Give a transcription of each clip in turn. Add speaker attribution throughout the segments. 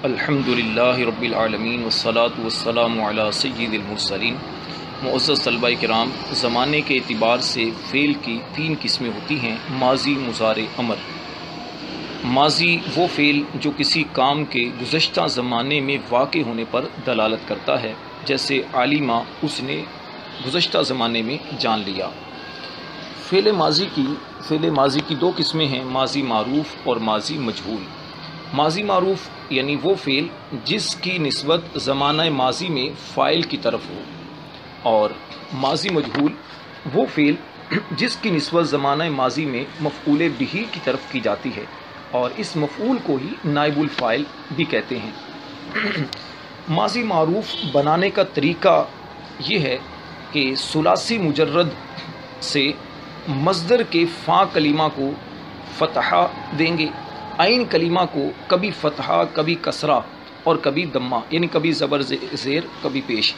Speaker 1: الحمدللہ رب العالمین والصلاة والسلام علی سید المرسلین۔ معزز طلبہ کرام، زمانے کے اعتبار سے فعل کی تین قسمیں ہوتی ہیں: ماضی، مضارع، امر۔ ماضی وہ فعل جو کسی کام کے گزشتہ زمانے میں واقع ہونے پر دلالت کرتا ہے، جیسے علمہ، اس نے گزشتہ زمانے میں جان لیا۔ فعل ماضی کی دو قسمیں ہیں: ماضی معروف اور ماضی مجہول۔ ماضی معروف یعنی وہ فعل جس کی نسبت زمانہ ماضی میں فاعل کی طرف ہو، اور ماضی مجہول وہ فعل جس کی نسبت زمانہ ماضی میں مفعول بہ کی طرف کی جاتی ہے، اور اس مفعول کو ہی نائب الفاعل بھی کہتے ہیں۔ ماضی معروف بنانے کا طریقہ یہ ہے کہ ثلاثی مجرد سے مصدر کے فا کلمہ کو فتحہ دیں گے، عین کلمہ کو کبھی فتحہ، کبھی کسرہ اور کبھی دمہ، یعنی کبھی زبر زیر کبھی پیش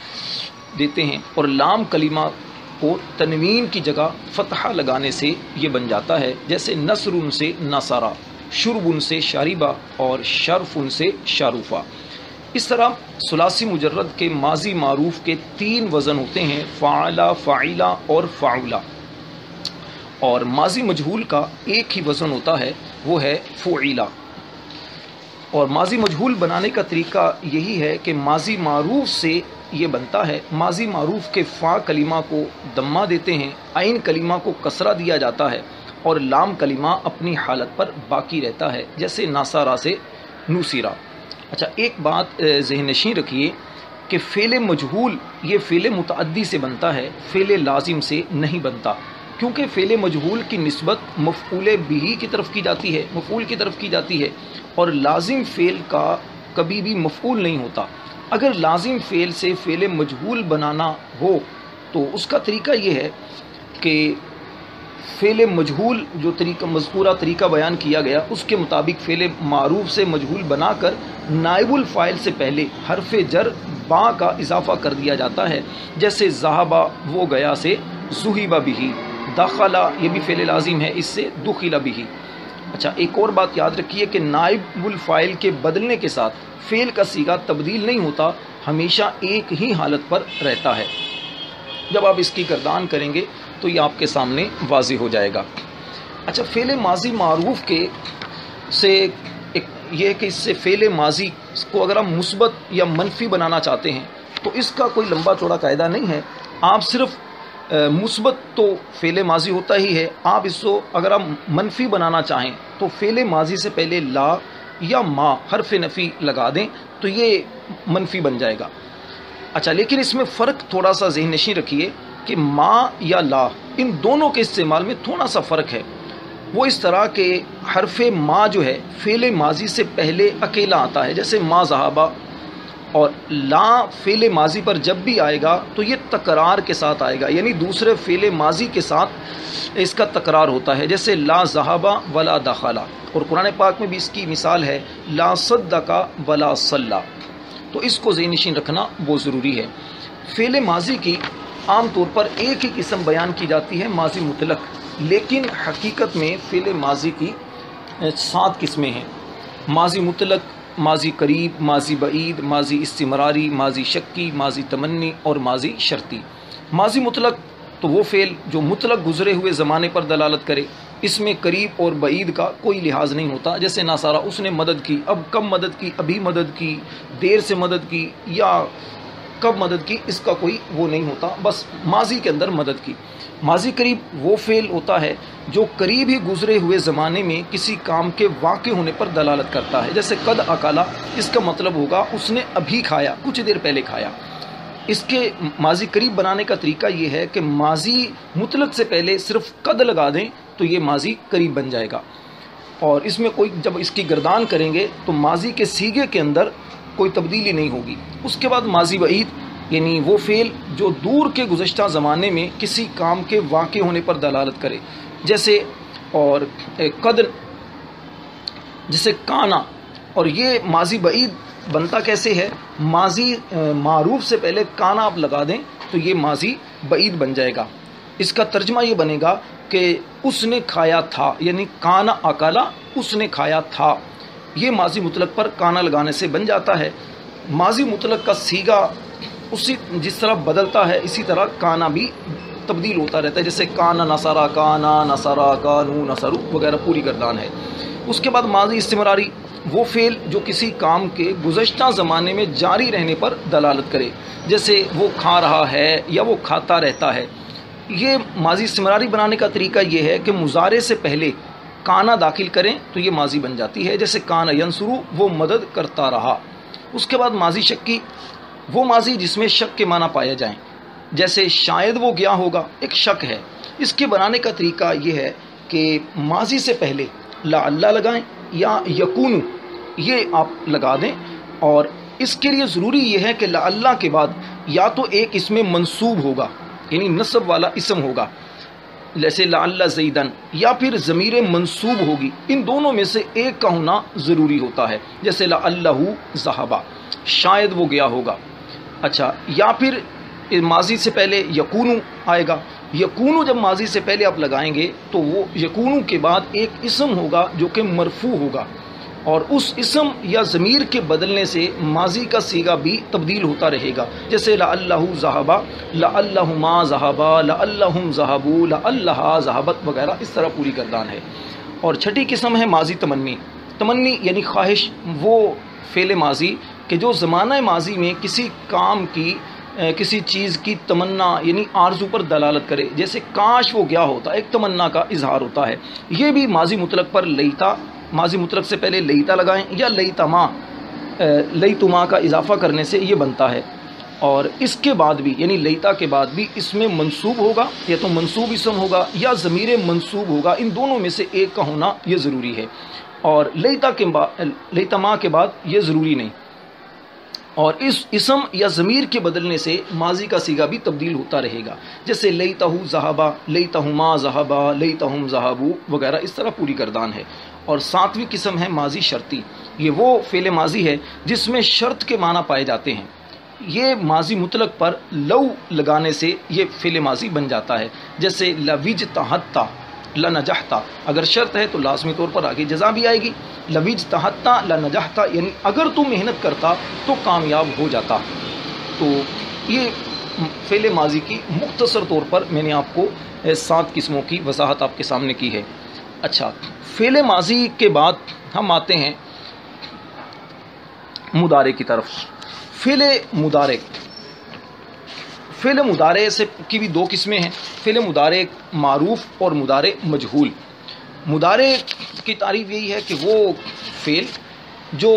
Speaker 1: دیتے ہیں، اور لام کلمہ کو تنوین کی جگہ فتحہ لگانے سے یہ بن جاتا ہے، جیسے نصر سے نصرہ، شرب سے شاربہ اور شرف سے شاروفہ۔ اس طرح ثلاثی مجرد کے ماضی معروف کے تین وزن ہوتے ہیں: فعلہ، فاعلہ اور فاعولہ، اور ماضی مجہول کا ایک ہی وزن ہوتا ہے، وہ ہے فعیلہ۔ اور ماضی مجہول بنانے کا طریقہ یہی ہے کہ ماضی معروف سے یہ بنتا ہے: ماضی معروف کے فا کلمہ کو دمہ دیتے ہیں، عین کلمہ کو کسرہ دیا جاتا ہے، اور لام کلمہ اپنی حالت پر باقی رہتا ہے، جیسے ناصرہ سے نوسیرہ۔ اچھا، ایک بات ذہن نشین رکھیے کہ فعل مجہول یہ فعل متعدی سے بنتا ہے، فعل لازم سے نہیں بنتا، کیونکہ فعل مجہول کی نسبت مفعول بہ کی طرف کی جاتی ہے، اور لازم فعل کا کبھی بھی مفعول نہیں ہوتا۔ اگر لازم فعل سے فعل مجہول بنانا ہو تو اس کا طریقہ یہ ہے کہ فعل مجہول جو مذکورہ طریقہ بیان کیا گیا، اس کے مطابق فعل معروف سے مجہول بنا کر نائب الفاعل سے پہلے حرف جر با کا اضافہ کر دیا جاتا ہے، جیسے ذہبہ وہ گیا سے ذہب بہ، دخلہ یہ بھی فعل لازم ہے، اس سے دخل بہ۔ اچھا، ایک اور بات یاد رکھیے کہ نائب الفاعل کے بدلنے کے ساتھ فعل کا صیغہ تبدیل نہیں ہوتا، ہمیشہ ایک ہی حالت پر رہتا ہے۔ جب آپ اس کی گردان کریں گے تو یہ آپ کے سامنے واضح ہو جائے گا۔ اچھا، فعل ماضی معروف کے سے یہ ہے کہ اس سے فعل ماضی کو اگر ہم مثبت یا منفی بنانا چاہتے ہیں تو اس کا کوئی لمبا چوڑا قاعدہ نہیں ہے، آپ صرف مثبت تو فعل ماضی ہوتا ہی ہے، آپ اس کو اگر ہم منفی بنانا چاہیں تو فعل ماضی سے پہلے لا یا ما حرف نفی لگا دیں تو یہ منفی بن جائے گا۔ اچھا، لیکن اس میں فرق تھوڑا سا ذہن نشین رکھیے کہ ما یا لا ان دونوں کے استعمال میں تھوڑا سا فرق ہے۔ وہ اس طرح کہ حرف ما جو ہے فعل ماضی سے پہلے اکیلا آتا ہے، جیسے ما ذہبہ، اور لا فعل ماضی پر جب بھی آئے گا تو یہ تکرار کے ساتھ آئے گا، یعنی دوسرے فعل ماضی کے ساتھ اس کا تکرار ہوتا ہے، جیسے لا ذہبہ ولا دخلا، اور قرآن پاک میں بھی اس کی مثال ہے لا صدق ولا صلی۔ تو اس کو ذہن نشین رکھنا بہت ضروری ہے۔ فعل ماضی کی عام طور پر ایک ہی قسم بیان کی جاتی ہے، ماضی مطلق، لیکن حقیقت میں فعل ماضی کی 7 قسمیں ہیں: ماضی مطلق، ماضی قریب، ماضی بعید، ماضی استمراری، ماضی شکی، ماضی تمنی اور ماضی شرطی۔ ماضی مطلق تو وہ فعل جو مطلق گزرے ہوئے زمانے پر دلالت کرے، اس میں قریب اور بعید کا کوئی لحاظ نہیں ہوتا، جیسے ناصرہ اس نے مدد کی، اب کب مدد کی، ابھی مدد کی، دیر سے مدد کی یا کب مدد کی، اس کا کوئی وہ نہیں ہوتا، بس ماضی کے اندر مدد کی۔ ماضی قریب وہ فعل ہوتا ہے جو قریب ہی گزرے ہوئے زمانے میں کسی کام کے واقع ہونے پر دلالت کرتا ہے، جیسے قد اکلا، اس کا مطلب ہوگا اس نے ابھی کھایا، کچھ دیر پہلے کھایا۔ اس کے ماضی قریب بنانے کا طریقہ یہ ہے کہ ماضی مطلق سے پہلے صرف قد لگا دیں تو یہ ماضی قریب بن جائے گا، اور اس میں کوئی جب اس کی گردان کریں گے تو ماضی کے صیغے کے اندر کوئی تبدیلی نہیں ہوگی۔ اس کے بعد ماضی بعید یعنی وہ فعل جو دور کے گزشتہ زمانے میں کسی کام کے واقع ہونے پر دلالت کرے، جیسے اور قد، جیسے کانا، اور یہ ماضی بعید بنتا کیسے ہے؟ ماضی معروف سے پہلے کانا آپ لگا دیں تو یہ ماضی بعید بن جائے گا۔ اس کا ترجمہ یہ بنے گا کہ اس نے کھایا تھا، یعنی کانا اکلا، اس نے کھایا تھا،
Speaker 2: یہ ماضی مطلق پر کانا لگانے سے بن جاتا ہے۔ ماضی مطلق کا صیغہ اسی جس طرح بدلتا ہے اسی طرح کانا بھی تبدیل ہوتا رہتا ہے، جیسے کانا نصرا، کانا نصرا، کانو نصرو وغیرہ پوری گردان ہے۔ اس کے بعد ماضی استمراری، وہ فعل جو کسی کام کے گزشتہ زمانے میں جاری رہنے پر دلالت کرے، جیسے وہ کھا رہا ہے یا وہ کھاتا رہتا ہے۔ یہ ماضی استمراری بنانے کا طریقہ یہ ہے کہ مضارع سے پہلے کانا داخل کریں تو یہ ماضی بن جاتی ہے، جیسے کانا ینصرو، وہ مدد کرتا رہا۔ اس کے بعد ماضی شکی، وہ ماضی جس میں شک کے معنی پائے جائیں، جیسے شاید وہ گیا ہوگا، ایک شک ہے۔ اس کے بنانے کا طریقہ یہ ہے کہ ماضی سے پہلے لعل لگائیں یا یکون یہ آپ لگا دیں، اور اس کے لیے ضروری یہ ہے کہ لعل کے بعد یا تو ایک اسم منصوب ہوگا، یعنی نصب والا اسم ہوگا جیسے لعل زیدن، یا پھر ضمیر منصوب ہوگی، ان دونوں میں سے ایک کا ہونا ضروری ہوتا ہے، جیسے لعلہ ذہبا، شاید وہ گیا ہوگا۔ اچھا، یا پھر ماضی سے پہلے یکونو آئے گا۔ یکونو جب ماضی سے پہلے آپ لگائیں گے تو وہ یکونو کے بعد ایک اسم ہوگا جو کہ مرفوع ہوگا، اور اس اسم یا ضمیر کے بدلنے سے ماضی کا صیغہ بھی تبدیل ہوتا رہے گا، جیسے لعلہ ذہبا، لعلہما ذہبا، لعلہم ذہبوا، لعلہا ذہبت وغیرہ، اس طرح پوری گردان ہے۔ اور چھٹی قسم ہے ماضی تمنی۔ تمنی یعنی خواہش، وہ فعل ماضی کہ جو زمانہ ماضی میں کسی کام کی، کسی چیز کی تمنا یعنی آرزو پر دلالت کرے، جیسے کاش وہ گیا ہوتا، ایک تمنا کا اظہار ہوتا ہے۔ یہ بھی ماضی مطلق پر لیتا، ماضی مطلق سے پہلے لیتا لگائیں یا لیتما، لیتما کا اضافہ کرنے سے یہ بنتا ہے۔ اور اس کے بعد بھی یعنی لیتا کے بعد بھی اس میں منصوب ہوگا، یا تو منصوب اسم ہوگا یا ضمیر منصوب ہوگا، ان دونوں میں سے ایک کا ہونا یہ ضروری ہے، اور لیتما کے بعد یہ ضروری نہیں۔ اور اس اسم یا ضمیر کے بدلنے سے ماضی کا صیغہ بھی تبدیل ہوتا رہے گا، جیسے لیتہ ذہبا، لیتہما ذہبا، لیتہم ذہبوا وغیرہ، اس طرح پوری گردان ہے۔ اور ساتویں قسم ہے ماضی شرطی۔ یہ وہ فعل ماضی ہے جس میں شرط کے معنی پائے جاتے ہیں۔ یہ ماضی مطلق پر لو لگانے سے یہ فعل ماضی بن جاتا ہے، جیسے لوجتہدت، لنجحت، اگر شرط ہے تو لازمی طور پر آگے جزا بھی آئے گی۔ لوجتہدت لنجحت یعنی اگر تو محنت کرتا تو کامیاب ہو جاتا۔ تو یہ فعل ماضی کی مختصر طور پر میں نے آپ کو 7 قسموں کی وضاحت آپ کے سامنے کی ہے۔ اچھا، فعل ماضی کے بعد ہم آتے ہیں مضارع کی طرف۔ فعل مضارع، فعل مضارع سے کی بھی 2 قسمیں ہیں، فعل مضارع معروف اور مضارع مجہول۔ مضارع کی تعریف یہی ہے کہ وہ فعل جو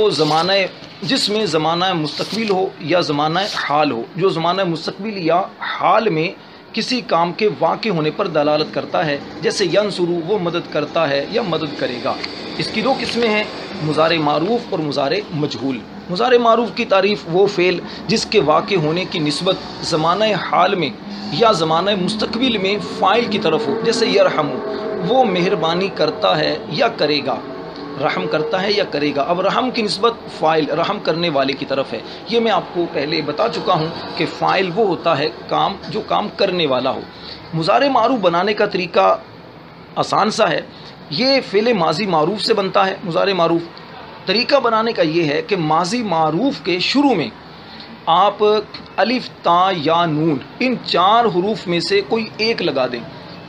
Speaker 2: جس میں زمانہ مستقبل ہو یا زمانہ حال ہو، جو زمانہ مستقبل یا حال میں کسی کام کے واقع ہونے پر دلالت کرتا ہے، جیسے ینصرو، وہ مدد کرتا ہے یا مدد کرے گا۔ اس کی 2 قسمیں ہیں، مضارع معروف اور مضارع مجہول۔ مضارع معروف کی تعریف وہ فعل جس کے واقع ہونے کی نسبت زمانہ حال میں یا زمانہ مستقبل میں فاعل کی طرف ہو، جیسے یرحم، وہ مہربانی کرتا ہے یا کرے گا، رحم کرتا ہے یا کرے گا۔ اب رحم کی نسبت فاعل، رحم کرنے والے کی طرف ہے۔ یہ میں آپ کو پہلے بتا چکا ہوں کہ فاعل وہ ہوتا ہے کام جو کام کرنے والا ہو۔ مضارع معروف بنانے کا طریقہ آسان سا ہے، یہ فعل ماضی معروف سے بنتا ہے۔ مضارع معروف طریقہ بنانے کا یہ ہے کہ ماضی معروف کے شروع میں آپ الف، تا یا نون، ان 4 حروف میں سے کوئی ایک لگا دیں۔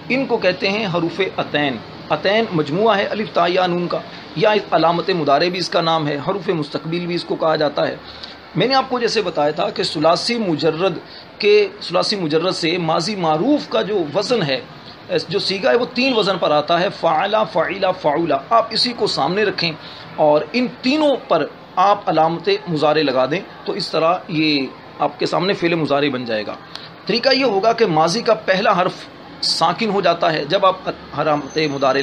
Speaker 2: ان کو کہتے ہیں حروف عطین۔ عطین مجموعہ ہے الف، تا یا نون کا، یا علامت مضارع بھی اس کا نام ہے، حروف مستقبل بھی اس کو کہا جاتا ہے۔ میں نے آپ کو جیسے بتایا تھا کہ ثلاثی مجرد سے ماضی معروف کا جو وزن ہے، جو صیغہ ہے، وہ 3 وزن پر آتا ہے، فعل، فعیل، فعول۔ آپ اسی کو سامنے رکھیں اور ان تینوں پر آپ علامت مضارع لگا دیں تو اس طرح یہ آپ کے سامنے فعل مضارع بن جائے گا۔ طریقہ یہ ہوگا کہ ماضی کا پہلا حرف ساکن ہو جاتا ہے، جب آپ علامت مضارع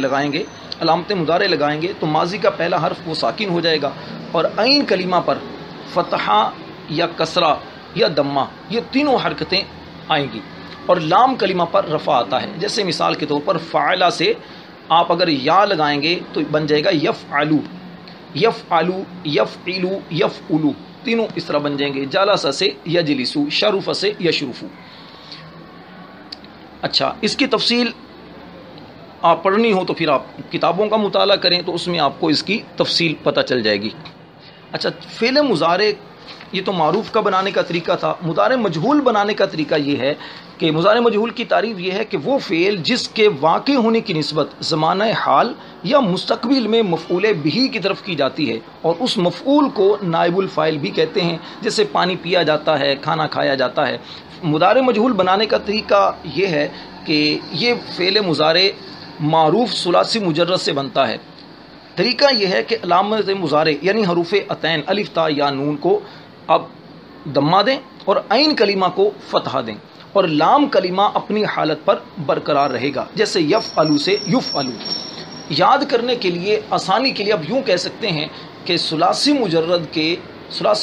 Speaker 2: لگائیں گے تو ماضی کا پہلا حرف وہ ساکن ہو جائے گا، اور عین کلمہ پر فتحہ یا کسرہ یا دمہ، یہ تینوں حرکتیں آئیں گی، اور لام کلمہ پر رفع آتا ہے۔ جیسے مثال کے طور پر فاعلہ سے آپ اگر یا لگائیں گے تو بن جائے گا یفعلو، یفعلو، یفعلو، یفعلو، تینوں اس طرح بن جائیں گے۔ جلس سے یجلسو، شرف سے یشرفو۔ اچھا، اس کی تفصیل آپ پڑھنی ہو تو پھر آپ کتابوں کا مطالعہ کریں تو اس میں آپ کو اس کی تفصیل پتہ چل جائے گی۔ اچھا، فعل مضارع یہ تو معروف کا بنانے کا طریقہ تھا۔ مضارع مجہول بنانے کا طریقہ یہ ہے کہ مضارع مجہول کی تعریف یہ ہے کہ وہ فعل جس کے واقع ہونے کی نسبت زمانہ حال یا مستقبل میں مفعول بہ کی طرف کی جاتی ہے، اور اس مفعول کو نائب الفاعل بھی کہتے ہیں، جیسے پانی پیا جاتا ہے، کھانا کھایا جاتا ہے۔ مضارع مجہول بنانے کا طریقہ یہ ہے کہ یہ فعل مضارع معروف ثلاثی مجرد سے بنتا ہے۔ طریقہ یہ ہے کہ علامت مضارع یعنی حروف عطین الف تا یا نون کو اب دمہ دیں اور عین کلمہ کو فتحہ دیں، اور لام کلمہ اپنی حالت پر برقرار رہے گا، جیسے یفعلو سے یفعلو۔ یاد کرنے کے لیے آسانی کے لیے اب یوں کہہ سکتے ہیں کہ ثلاثی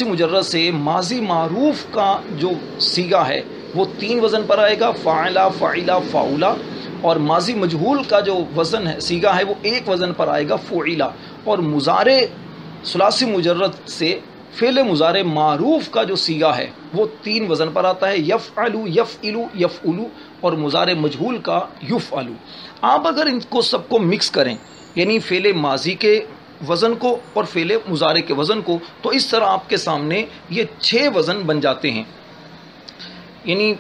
Speaker 2: مجرد سے ماضی معروف کا جو صیغہ ہے وہ 3 وزن پر آئے گا، فاعلا، فاعلا، فاعولا، اور ماضی مجہول کا جو وزن ہے صیغہ ہے وہ 1 وزن پر آئے گا، فعیلا۔ اور مضارع ثلاثی مجرد سے فعل مضارع معروف کا جو صیغہ ہے وہ 3 وزن پر آتا ہے، یفعلو، یفعلو، یفعلو، اور مضارع مجہول کا یفعلو۔ آپ اگر ان کو سب کو مکس کریں، یعنی فعل ماضی کے وزن کو اور فعل مضارع کے وزن کو، تو اس طرح آپ کے سامنے یہ 6 وزن بن جاتے ہیں، یعنی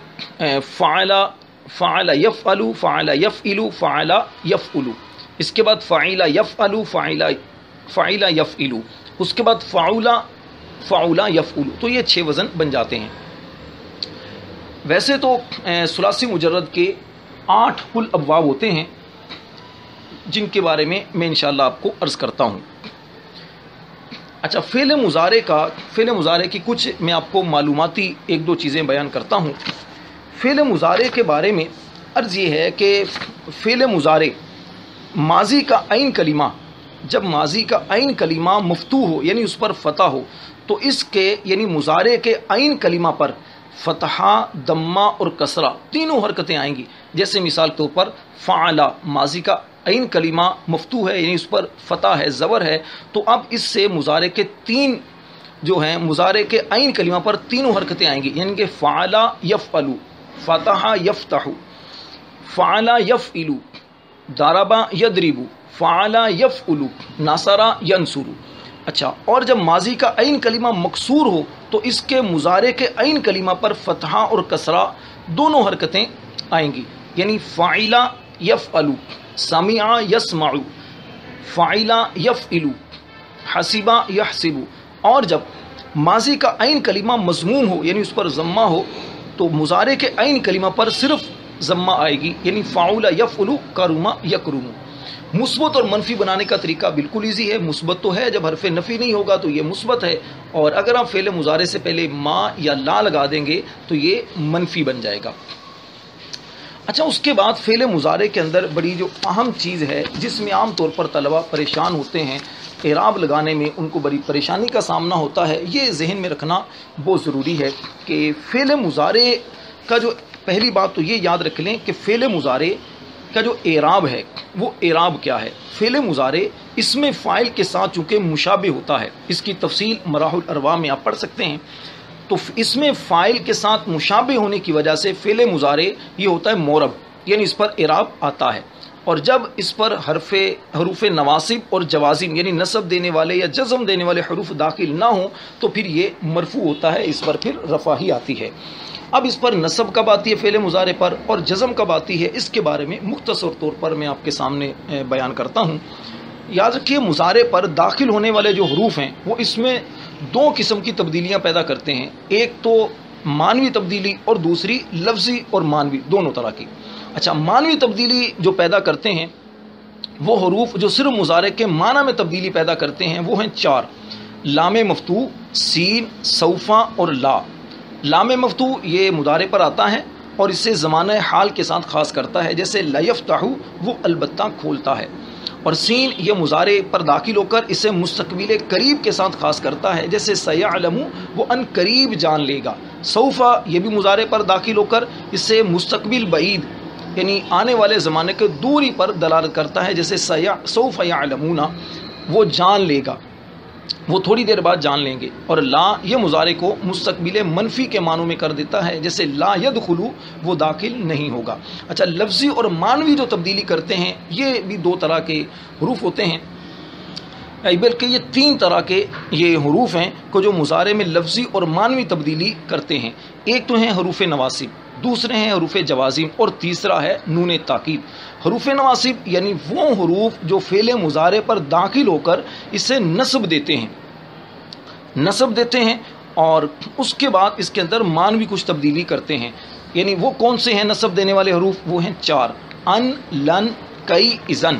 Speaker 2: فعلا، فعلا یفعلو، فعلا یفعلو، فعلا یفعلو، اس کے بعد فعلا یفعلو، فعلا یفعلو، اس کے بعد فعولا، فعولا یفعلو، تو یہ 6 وزن بن جاتے ہیں۔ ویسے تو ثلاثی مجرد کے 8 کل ابواب ہوتے ہیں، جن کے بارے میں انشاءاللہ آپ کو عرض کرتا ہوں۔ اچھا، فعل مضارع کی کچھ میں آپ کو معلوماتی 1-2 چیزیں بیان کرتا ہوں۔ فعل مضارع کے بارے میں عرض یہ ہے کہ فعل مضارع ماضی کا عین کلمہ، جب ماضی کا عین کلمہ مفتوح ہو یعنی اس پر فتح ہو، تو اس کے یعنی مضارع کے عین کلمہ پر فتحہ، دمہ اور کسرہ تینوں حرکتیں آئیں گی۔ جیسے مثال کے طور پر فعلا، ماضی کا عین کلمہ مفتوح ہے یعنی اس پر فتح ہے، زبر ہے، تو اب اس سے مضارع کے 3 جو ہیں مضارع کے عین کلمہ پر تینوں حرکتیں آئیں گی، یعنی کہ فعلا یفعلو، فتح یفتح، فعلا یفعلو، ضرب یضرب، فعلا یفعل، نصر ینصر۔ اچھا، اور جب ماضی کا عین کلمہ مکسور ہو تو اس کے مضارع کے عین کلمہ پر فتحہ اور کسرہ دونوں حرکتیں آئیں گی، یعنی فعلا یفعل، سمع یسمع، فعلا یفعل، حسب یحسب۔ اور جب ماضی کا عین کلمہ مضموم ہو یعنی اس پر ضمہ ہو تو مضارع کے عین کلمہ پر صرف ضمہ آئے گی، یعنی فعل یفعل، کرم یکرم۔ مثبت اور منفی بنانے کا طریقہ بالکل ایزی ہے۔ مثبت تو ہے، جب حرف نفی نہیں ہوگا تو یہ مثبت ہے، اور اگر آپ فعل مضارع سے پہلے ما یا لا لگا دیں گے تو یہ منفی بن جائے گا۔ اچھا، اس کے بعد فعل مضارع کے اندر بڑی جو اہم چیز ہے جس میں عام طور پر طلبہ پریشان ہوتے ہیں، اعراب لگانے میں ان کو بڑی پریشانی کا سامنا ہوتا ہے، یہ ذہن میں رکھنا بہت ضروری ہے کہ فعل مضارع کا جو پہلی بات تو یہ یاد رکھ لیں کہ فعل مضارع کا جو اعراب ہے وہ اعراب کیا ہے۔ فعل مضارع اسم فاعل کے ساتھ چونکہ مشابہ ہوتا ہے، اس کی تفصیل مراحل الارواح میں آپ پڑھ سکتے ہیں، تو اسم فاعل کے ساتھ مشابہ ہونے کی وجہ سے فعل مضارع یہ ہوتا ہے معرب، یعنی اس پر اعراب آتا ہے، اور جب اس پر حروف نواصب اور جوازم یعنی نصب دینے والے یا جزم دینے والے حروف داخل نہ ہوں تو پھر یہ مرفوع ہوتا ہے، اس پر پھر رفع ہی آتی ہے۔ اب اس پر نصب کب آتی ہے فعل مضارع پر اور جزم کب آتی ہے، اس کے بارے میں مختصر طور پر میں آپ کے سامنے بیان کرتا ہوں۔ یاد رکھیے، مضارع پر داخل ہونے والے جو حروف ہیں وہ اس میں 2 قسم کی تبدیلیاں پیدا کرتے ہیں، ایک تو معنوی تبدیلی اور دوسری لفظی اور معنوی، دونوں طرح کی۔ اچھا، معنوی تبدیلی جو پیدا کرتے ہیں وہ حروف جو صرف مضارع کے معنی میں تبدیلی پیدا کرتے ہیں وہ ہیں 4: لام مفتوح، سین، سوفا اور لا۔ لام مفتوح یہ مضارع پر آتا ہے اور اسے زمانہ حال کے ساتھ خاص کرتا ہے، جیسے لا یفتح، وہ البتہ کھولتا ہے، اور سین یہ مضارع پر داخل ہو کر اسے مستقبل قریب کے ساتھ خاص کرتا ہے، جیسے سیعلم، وہ ان قریب جان لے گا۔ سوفا یہ بھی مضارع پر داخل ہو کر اسے مستقبل بعید یعنی آنے والے زمانے کے دوری پر دلالت کرتا ہے، جیسے سوف یعلمون، وہ جان لے گا۔ وہ تھوڑی دیر بعد جان لیں گے. اور لا یہ مضارع کو مستقبل منفی کے معنوں میں کر دیتا ہے، جیسے لا یدخلو وہ داخل نہیں ہوگا. اچھا، لفظی اور معنوی جو تبدیلی کرتے ہیں یہ بھی دو طرح کے حروف ہوتے ہیں، بلکہ یہ تین طرح کے یہ حروف ہیں کہ جو مضارع میں لفظی اور معنوی تبدیلی کرتے ہیں. ایک تو ہیں حروف نواصب، دوسرے ہیں حروف جوازم، اور تیسرا ہے نون تاکید. حروف نواصب یعنی وہ حروف جو فعل مضارع پر داخل ہو کر اسے نصب دیتے ہیں اور اس کے بعد اس کے اندر معنوی کچھ تبدیلی کرتے ہیں. یعنی وہ کون سے ہیں نصب دینے والے حروف؟ وہ ہیں چار: ان، لن، کئی، اذن.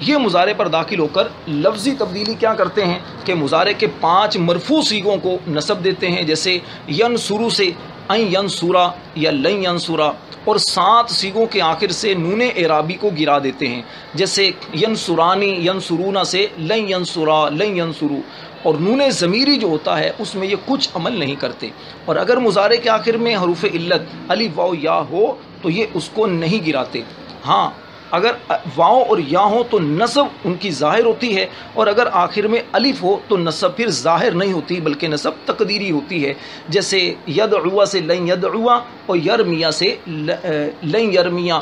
Speaker 2: یہ مضارع پر داخل ہو کر لفظی تبدیلی کیا کرتے ہیں کہ مضارع کے 5 مرفوع صیغوں کو نصب دیتے ہیں، جیسے ینصرو سے ان ینصرا یا لن ینصرا، اور 7 صیغوں کے آخر سے نون اعرابی کو گرا دیتے ہیں، جیسے ینصرانی ینصرونا سے لن ینصرا لن ینصرو. اور نون ضمیری جو ہوتا ہے اس میں یہ کچھ عمل نہیں کرتے. اور اگر مضارع کے آخر میں حروف علت الف واو یا ہو تو یہ اس کو نہیں گراتے. ہاں، اگر واو اور یا ہو تو نصب ان کی ظاہر ہوتی ہے، اور اگر آخر میں الف ہو تو نصب پھر ظاہر نہیں ہوتی بلکہ نصب تقدیری ہوتی ہے، جیسے یدعوا سے لن یدعوا، اور یرمیا سے لن یرمیا،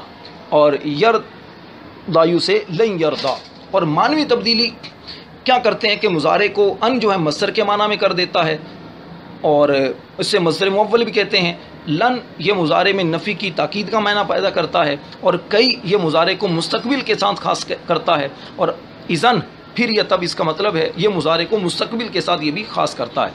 Speaker 2: اور یردایو سے لن یردا. اور معنوی تبدیلی کیا کرتے ہیں کہ مضارع کو ان جو ہے مصدر کے معنی میں کر دیتا ہے، اور اسے مصدر مؤول بھی کہتے ہیں. لن یہ مضارع میں نفی کی تاکید کا معنی پیدا کرتا ہے، اور کئی یہ مضارع کو مستقبل کے ساتھ خاص کرتا ہے، اور اذن پھر یہ تب اس کا مطلب ہے یہ مضارع کو مستقبل کے ساتھ یہ بھی خاص کرتا ہے.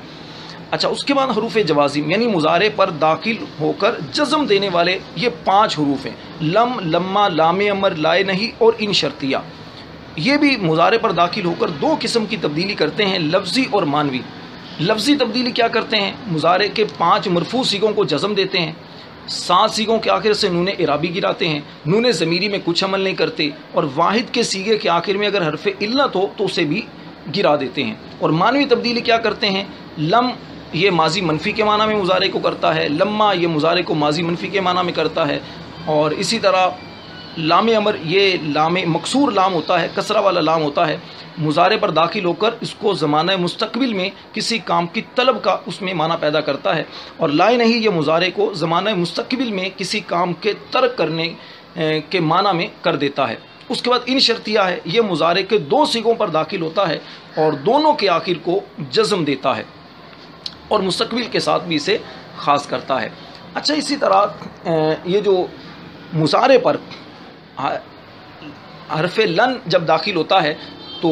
Speaker 2: اچھا، اس کے بعد حروف جوازم یعنی مضارع پر داخل ہو کر جزم دینے والے یہ 5 حروف ہیں: لم، لما، لام امر، لائے نہیں اور ان شرطیہ. یہ بھی مضارع پر داخل ہو کر 2 قسم کی تبدیلی کرتے ہیں، لفظی اور معنوی. لفظی تبدیلی کیا کرتے ہیں؟ مضارع کے 5 مرفوع صیغوں کو جزم دیتے ہیں، 7 صیغوں کے آخر سے نون اعرابی گراتے ہیں، نون ضمیری میں کچھ عمل نہیں کرتے، اور واحد کے صیغے کے آخر میں اگر حرف علت ہو تو اسے بھی گرا دیتے ہیں. اور معنوی تبدیلی کیا کرتے ہیں؟ لم یہ ماضی منفی کے معنی میں مضارع کو کرتا ہے، لما یہ مضارع کو ماضی منفی کے معنی میں کرتا ہے، اور اسی طرح لام امر یہ لام مکسور لام ہوتا ہے، کسرہ والا لام ہوتا ہے، مضارع پر داخل ہو کر اس کو زمانہ مستقبل میں کسی کام کی طلب کا اس میں معنی پیدا کرتا ہے. اور لائے نہیں یہ مضارع کو زمانہ مستقبل میں کسی کام کے ترک کرنے کے معنی میں کر دیتا ہے. اس کے بعد ان شرطیہ ہے، یہ مضارع کے 2 صیغوں پر داخل ہوتا ہے اور دونوں کے آخر کو جزم دیتا ہے اور مستقبل کے ساتھ بھی اسے خاص کرتا ہے. اچھا، اسی طرح یہ جو مضارع پر حرف لن جب داخل ہوتا ہے تو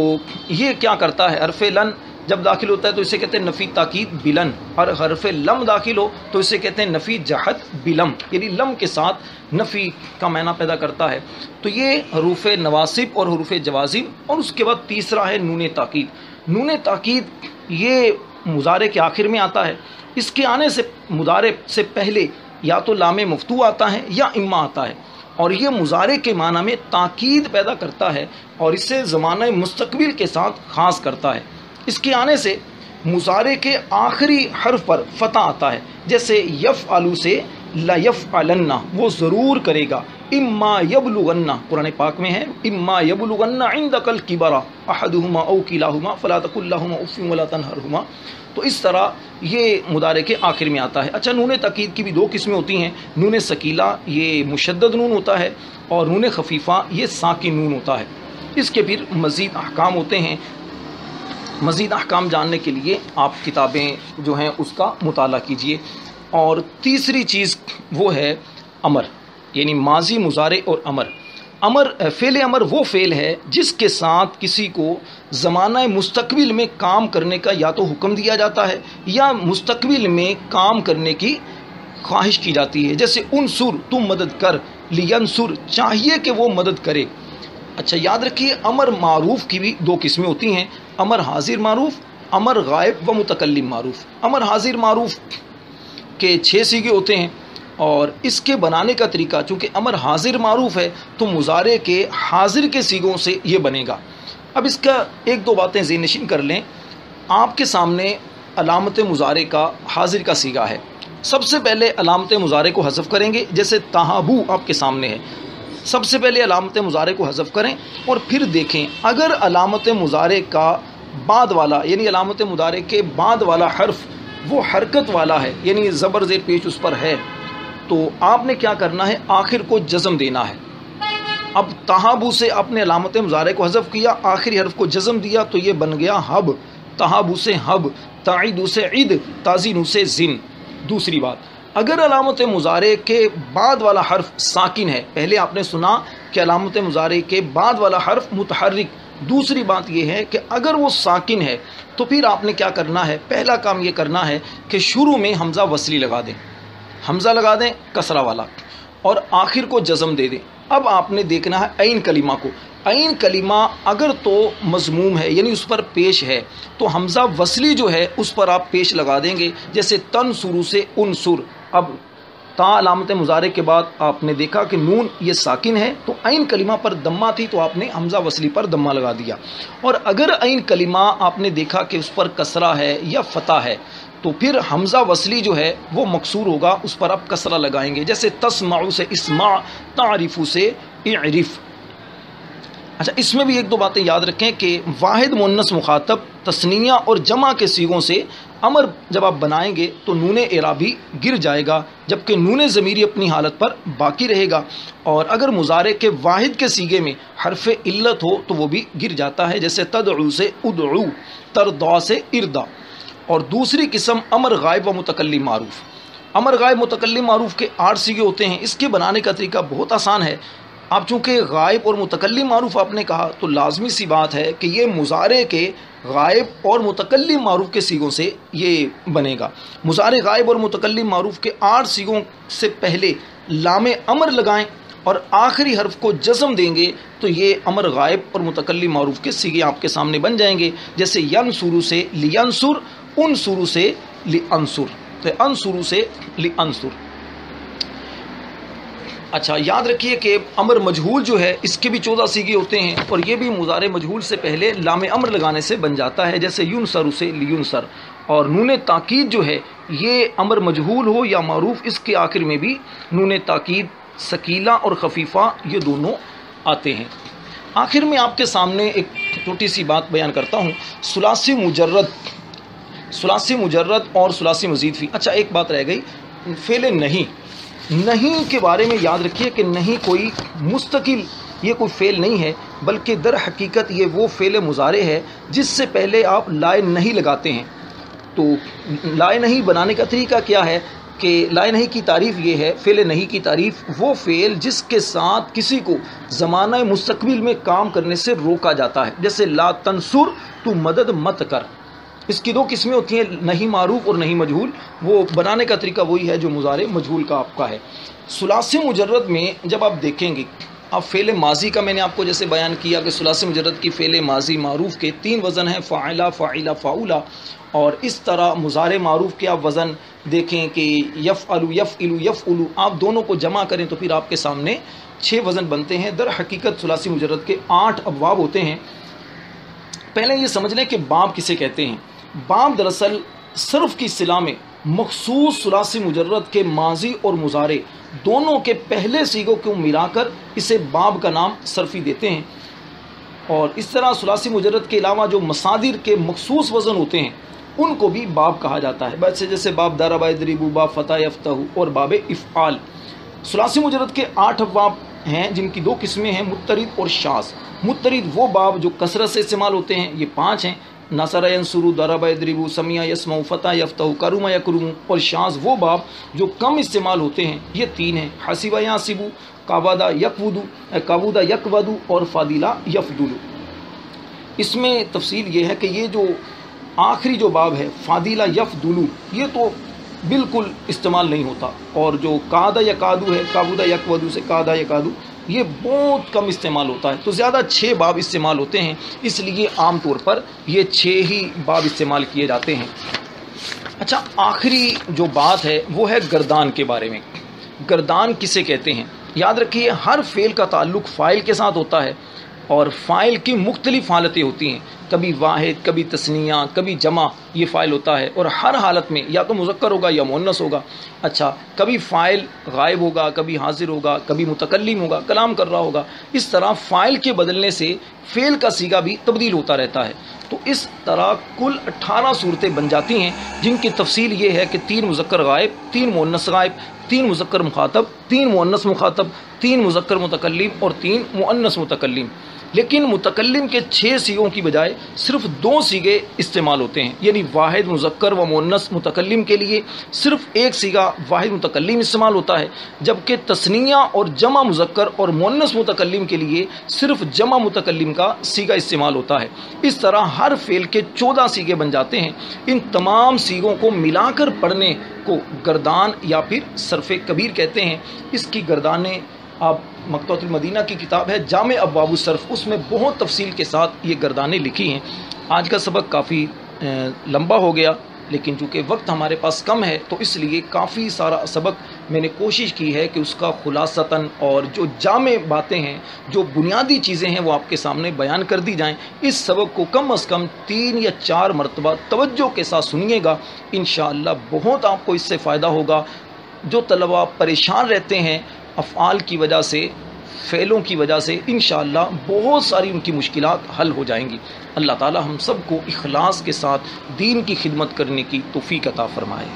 Speaker 2: یہ کیا کرتا ہے؟ حرف لن جب داخل ہوتا ہے تو اسے کہتے ہیں نفی تاکید بلن، اور حرف لم داخل ہو تو اسے کہتے ہیں نفی جہت بلم، یعنی لم کے ساتھ نفی کا معنی پیدا کرتا ہے. تو یہ حروف نواصب اور حروف جوازم. اور اس کے بعد تیسرا ہے نون تاکید. نون تاکید یہ مضارع کے آخر میں آتا ہے. اس کے آنے سے مضارع سے پہلے یا تو لام مفتوح آتا ہے یا اما آتا ہے، اور یہ مضارع کے معنی میں تاکید پیدا کرتا ہے اور اس سے زمانہ مستقبل کے ساتھ خاص کرتا ہے. اس کے آنے سے مضارع کے آخری حرف پر فتح آتا ہے، جیسے یفعلو سے لا یفعلن، وہ ضرور کرے گا. اما یبلغن، قرآن پاک میں ہے اما یبلغن عندک الکبر احدہما او کلاہما فلا تقل لہما اف ولا تنہرہما. تو اس طرح یہ مضارع کے آخر میں آتا ہے. اچھا، نون تاکید کی بھی 2 قسمیں ہوتی ہیں. نون ثقیلہ یہ مشدد نون ہوتا ہے، اور نون خفیفہ یہ ساکن نون ہوتا ہے. اس کے پھر مزید احکام ہوتے ہیں. مزید احکام جاننے کے لیے آپ کتابیں جو ہیں اس کا مطالعہ کیجیے. اور تیسری چیز وہ ہے امر، یعنی ماضی، مضارع اور امر. فعل امر وہ فعل ہے جس کے ساتھ کسی کو زمانہ مستقبل میں کام کرنے کا یا تو حکم دیا جاتا ہے یا مستقبل میں کام کرنے کی خواہش کی جاتی ہے. جیسے انصر، تم مدد کر، لینصر چاہیے کہ وہ مدد کرے. اچھا، یاد رکھیے امر معروف کی بھی 2 قسمیں ہوتی ہیں: امر حاضر معروف، امر غائب و متکلم معروف. امر حاضر معروف کے 6 صیغے ہوتے ہیں، اور اس کے بنانے کا طریقہ چونکہ امر حاضر معروف ہے تو مضارع کے حاضر کے صیغوں سے یہ بنے گا. اب اس کا 1-2 باتیں ذہن نشین کر لیں. آپ کے سامنے علامت مضارع کا حاضر کا صیغہ ہے. سب سے پہلے علامت مضارع کو حذف کریں گے، جیسے تہابو آپ کے سامنے ہے. سب سے پہلے علامت مضارع کو حذف کریں اور پھر دیکھیں اگر علامت مضارع کا بعد والا یعنی علامت مضارع کے بعد والا حرف وہ حرکت والا ہے، یعنی زبر زیر پیش اس پر ہے، تو آپ نے کیا کرنا ہے، آخر کو جزم دینا ہے۔ اب تہابو سے آپ نے علامت مضارع کو حذف کیا، آخری حرف کو جزم دیا، تو یہ بن گیا حب، تہابو سے حب، تعیدو سے عید، تازینو سے زن۔ دوسری بات، اگر علامت مضارع کے بعد والا حرف ساکن ہے، پہلے آپ نے سنا کہ علامت مضارع کے بعد والا حرف متحرک، دوسری بات یہ ہے کہ اگر وہ ساکن ہے تو پھر آپ نے کیا کرنا ہے، پہلا کام یہ کرنا ہے کہ شروع میں حمزہ وصلی لگا دیں، حمزہ لگا دیں کسرہ والا، اور آخر کو جزم دے دیں۔ اب آپ نے دیکھنا ہے عین کلمہ کو، عین کلمہ اگر تو مضموم ہے یعنی اس پر پیش ہے تو حمزہ وصلی جو ہے اس پر آپ پیش لگا دیں گے، جیسے تنصرو سے انصر۔ اب تا علامت مضارع کے بعد آپ نے دیکھا کہ نون یہ ساکن ہے تو عین کلمہ پر دمہ تھی تو آپ نے حمزہ وصلی پر دمہ لگا دیا، اور اگر عین کلمہ آپ نے دیکھا کہ اس پر کسرہ ہے یا فتح ہے تو پھر حمزہ وصلی جو ہے وہ مکسور ہوگا، اس پر آپ کسرہ لگائیں گے، جیسے تسمع سے اسمع، تعرف سے اعرف۔ اچھا، اس میں بھی ایک دو باتیں یاد رکھیں کہ واحد مؤنث مخاطب، تثنیہ اور جمع کے صیغوں سے امر جب آپ بنائیں گے تو نون اعرابی گر جائے گا، جبکہ نون ضمیری اپنی حالت پر باقی رہے گا، اور اگر مضارع کے واحد کے صیغے میں حرف علت ہو تو وہ بھی گر جاتا ہے، جیسے تدعو سے ادعو، ترضا سے ارضا۔ اور دوسری قسم امر غائب و متکلم معروف۔ امر غائب متکلم معروف کے 8 صیغے ہوتے ہیں، اس کے بنانے کا طریقہ بہت آسان ہے۔ آپ چونکہ غائب اور متکلم معروف آپ نے کہا تو لازمی سی بات ہے کہ یہ مضارع کے غائب اور متکلم معروف کے صیغوں سے یہ بنے گا۔ مضارع غائب اور متکلم معروف کے 8 صیغوں سے پہلے لام امر لگائیں اور آخری حرف کو جزم دیں گے تو یہ امر غائب اور متکلم معروف کے صیغے آپ کے سامنے بن جائیں گے، جیسے ینصرو سے لینصر، انصرو سے لانصر، تو انصرو سے لانصر۔ اچھا، یاد رکھیے کہ امر مجہول جو ہے اس کے بھی 14 صیغے ہوتے ہیں، اور یہ بھی مضارع مجہول سے پہلے لام امر لگانے سے بن جاتا ہے، جیسے ینصر سے لینصر۔ اور نون تاکید جو ہے یہ امر مجہول ہو یا معروف، اس کے آخر میں بھی نون تاکید ثقیلہ اور خفیفہ یہ دونوں آتے ہیں۔ آخر میں آپ کے سامنے ایک چھوٹی سی بات بیان کرتا ہوں، ثلاثی مجرد، ثلاثی مجرد اور ثلاثی مزید فی۔ اچھا، ایک بات رہ گئی، فعل نہیں کے بارے میں یاد رکھیے کہ نہیں کوئی مستقل یہ کوئی فعل نہیں ہے، بلکہ در حقیقت یہ وہ فعل مضارع ہے جس سے پہلے آپ لائے نہیں لگاتے ہیں۔ تو لائے نہیں بنانے کا طریقہ کیا ہے کہ لائے نہیں کی تعریف یہ ہے، فعل نہیں کی تعریف وہ فعل جس کے ساتھ کسی کو زمانہ مستقبل میں کام کرنے سے روکا جاتا ہے، جیسے لا تنصر، تو مدد مت کر۔ اس کی 2 قسمیں ہوتی ہیں، نہیں معروف اور نہیں مجہول، وہ بنانے کا طریقہ وہی ہے جو مضارع مجہول کا آپ کا ہے۔ ثلاثی مجرد میں جب آپ دیکھیں گے، اب فعل ماضی کا میں نے آپ کو جیسے بیان کیا کہ ثلاثی مجرد کی فعل ماضی معروف کے 3 وزن ہیں، فاعلہ، فاعلہ، فاعولہ، اور اس طرح مضارع معروف کے آپ وزن دیکھیں کہ یفعل، یفعل، یفعل، آپ دونوں کو جمع کریں تو پھر آپ کے سامنے 6 وزن بنتے ہیں۔ در حقیقت ثلاثی مجرد کے 8 ابواب ہوتے ہیں۔ پہلے یہ سمجھ لیں کہ باب کسے کہتے ہیں۔ باب دراصل صرف کی اصطلاح میں مخصوص ثلاثی مجرد کے ماضی اور مضارع دونوں کے پہلے صیغوں کو ملا کر اسے باب کا نام صرفی دیتے ہیں، اور اس طرح ثلاثی مجرد کے علاوہ جو مصادر کے مخصوص وزن ہوتے ہیں ان کو بھی باب کہا جاتا ہے، جیسے باب ضرب یضرب، باب فتح یفتح اور باب افعال۔ ثلاثی مجرد کے 8 ابواب ہیں جن کی 2 قسمیں ہیں، مضطرد اور شاذ۔ مضطرد وہ باب جو کثرت سے استعمال ہوتے ہیں، یہ 5 ہیں، نصر ینصر، ضرب یضرب، سمع یسمع، فتح یفتح، کرم یکرم۔ اور شاذ وہ باب جو کم استعمال ہوتے ہیں، یہ 3 ہیں، حسب یحسب، کابد یکود اور فاضل یفضل۔ اس میں تفصیل یہ ہے کہ یہ جو آخری جو باب ہے فاضل یفضل، یہ تو بالکل استعمال نہیں ہوتا، اور جو کاد یکادو ہے، کابد یکود سے کاد یکادو، یہ بہت کم استعمال ہوتا ہے، تو زیادہ 6 باب استعمال ہوتے ہیں، اس لیے عام طور پر یہ 6 ہی باب استعمال کیے جاتے ہیں۔ اچھا، آخری جو بات ہے وہ ہے گردان کے بارے میں۔ گردان کسے کہتے ہیں؟ یاد رکھیے ہر فعل کا تعلق فاعل کے ساتھ ہوتا ہے، اور فائل کی مختلف حالتیں ہوتی ہیں، کبھی واحد، کبھی تثنیہ، کبھی جمع، یہ فائل ہوتا ہے، اور ہر حالت میں یا تو مذکر ہوگا یا مؤنث ہوگا۔ اچھا، کبھی فائل غائب ہوگا، کبھی حاضر ہوگا، کبھی متکلم ہوگا، کلام کر رہا ہوگا۔ اس طرح فائل کے بدلنے سے فعل کا صیغہ بھی تبدیل ہوتا رہتا ہے۔ تو اس طرح کل 18 صورتیں بن جاتی ہیں، جن کی تفصیل یہ ہے کہ 3 مذکر غائب، 3 مؤنث غائب، 3 مذکر مخاطب، 3 مؤنث مخاطب، 3 مذکر متکلم اور 3 مؤنث متکلم۔ لیکن متکلم کے 6 صیغوں کی بجائے صرف 2 صیغے استعمال ہوتے ہیں، یعنی واحد مذکر و مؤنث متکلم کے لیے صرف ایک صیغہ واحد متکلم استعمال ہوتا ہے، جبکہ تثنیہ اور جمع مذکر اور مؤنث متکلم کے لیے صرف جمع متکلم کا صیغہ استعمال ہوتا ہے۔ اس طرح ہر فعل کے 14 صیغے بن جاتے ہیں۔ ان تمام صیغوں کو ملا کر پڑھنے کو گردان یا پھر صرف کبیر کہتے ہیں۔ اس کی گردانیں آپ مکتبۃ المدینہ کی کتاب ہے جامع ابواب الصرف، اس میں بہت تفصیل کے ساتھ یہ گردانیں لکھی ہیں۔ آج کا سبق کافی لمبا ہو گیا، لیکن چونکہ وقت ہمارے پاس کم ہے تو اس لیے کافی سارا سبق میں نے کوشش کی ہے کہ اس کا خلاصتاً اور جو جامع باتیں ہیں، جو بنیادی چیزیں ہیں، وہ آپ کے سامنے بیان کر دی جائیں۔ اس سبق کو کم از کم 3 یا 4 مرتبہ توجہ کے ساتھ سنیے گا، انشاءاللہ بہت آپ کو اس سے فائدہ ہوگا۔ جو طلبہ پریشان رہتے ہیں افعال کی وجہ سے، فعلوں کی وجہ سے، انشاءاللہ بہت ساری ان کی مشکلات حل ہو جائیں گی۔ اللہ تعالی ہم سب کو اخلاص کے ساتھ دین کی خدمت کرنے کی توفیق عطا فرمائے۔